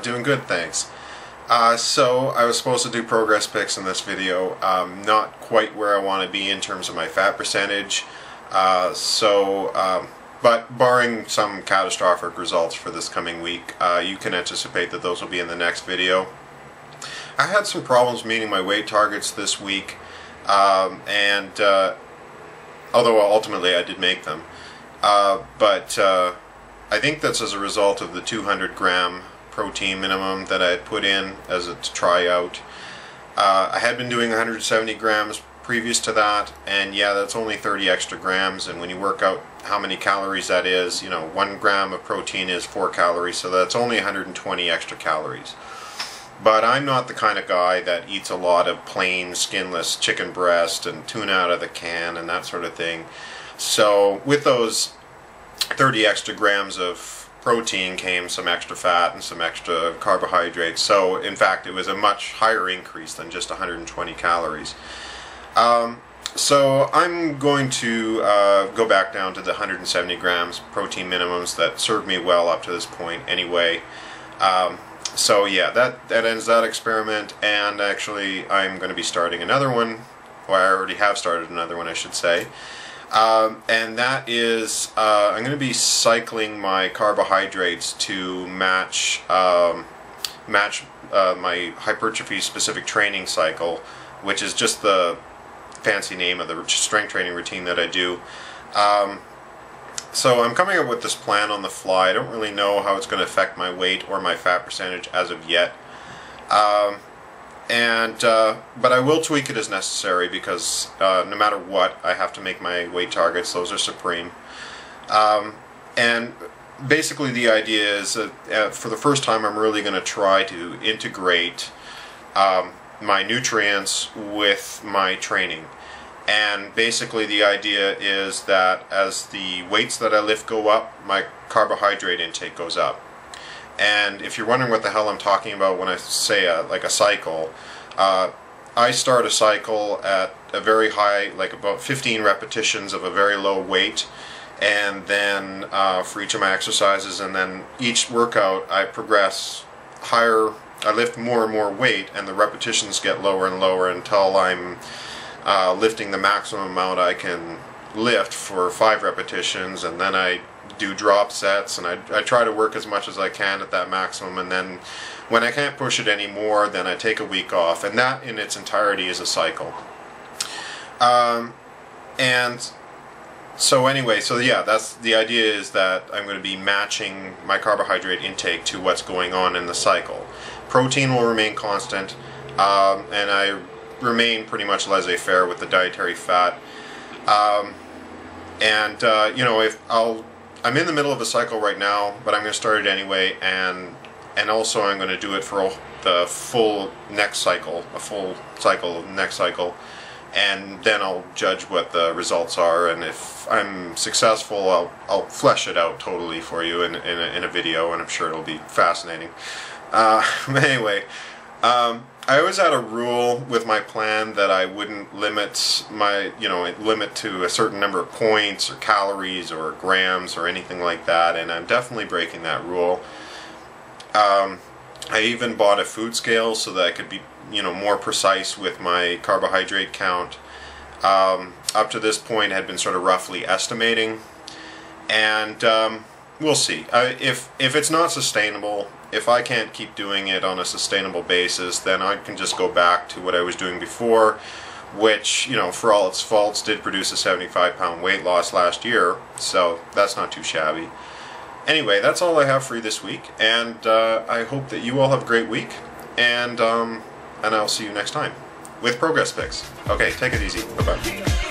Doing good, thanks. So I was supposed to do progress pics in this video. Not quite where I want to be in terms of my fat percentage. But barring some catastrophic results for this coming week, you can anticipate that those will be in the next video. I had some problems meeting my weight targets this week, although ultimately I did make them. I think that's as a result of the 200 gram protein minimum that I had put in as a tryout. I had been doing 170 grams previous to that, and yeah, that's only 30 extra grams, and when you work out how many calories that is, 1 gram of protein is 4 calories, so that's only 120 extra calories. But I'm not the kind of guy that eats a lot of plain skinless chicken breast and tuna out of the can and that sort of thing. So with those 30 extra grams of protein came some extra fat and some extra carbohydrates. So in fact it was a much higher increase than just 120 calories. So I'm going to go back down to the 170 grams protein minimums that served me well up to this point anyway. So yeah, that ends that experiment, and actually I'm going to be starting another one. Well, I already have started another one, I should say. And that is, I'm going to be cycling my carbohydrates to match my hypertrophy specific training cycle, which is just the fancy name of the strength training routine that I do. So I'm coming up with this plan on the fly. I don't really know how it's going to affect my weight or my fat percentage as of yet. But I will tweak it as necessary, because no matter what, I have to make my weight targets. Those are supreme. And basically the idea is that for the first time I'm really going to try to integrate my nutrients with my training. And basically the idea is that as the weights that I lift go up, my carbohydrate intake goes up. And if you're wondering what the hell I'm talking about when I say like a cycle, I start a cycle at a very high, like about 15 repetitions of a very low weight, and then for each of my exercises, and then each workout I progress higher. I lift more and more weight, and the repetitions get lower and lower until I'm lifting the maximum amount I can lift for 5 repetitions, and then I do drop sets, and I try to work as much as I can at that maximum, and then when I can't push it anymore, then I take a week off, and that in its entirety is a cycle. And so anyway, so yeah, that's the idea, is that I'm going to be matching my carbohydrate intake to what's going on in the cycle. Protein will remain constant, and I remain pretty much laissez-faire with the dietary fat. I'm in the middle of a cycle right now, but I'm going to start it anyway, and also I'm going to do it for the full next cycle, a full cycle, next cycle, and then I'll judge what the results are, and if I'm successful, I'll flesh it out totally for you in a video, and I'm sure it'll be fascinating. But anyway, I always had a rule with my plan that I wouldn't limit limit to a certain number of points or calories or grams or anything like that, and I'm definitely breaking that rule. I even bought a food scale so that I could be more precise with my carbohydrate count. Up to this point I had been sort of roughly estimating, and we'll see. If it's not sustainable, if I can't keep doing it on a sustainable basis, then I can just go back to what I was doing before, which, for all its faults, did produce a 75-pound weight loss last year, so that's not too shabby. Anyway, that's all I have for you this week, and I hope that you all have a great week, and I'll see you next time with progress pics. Okay, take it easy. Bye-bye.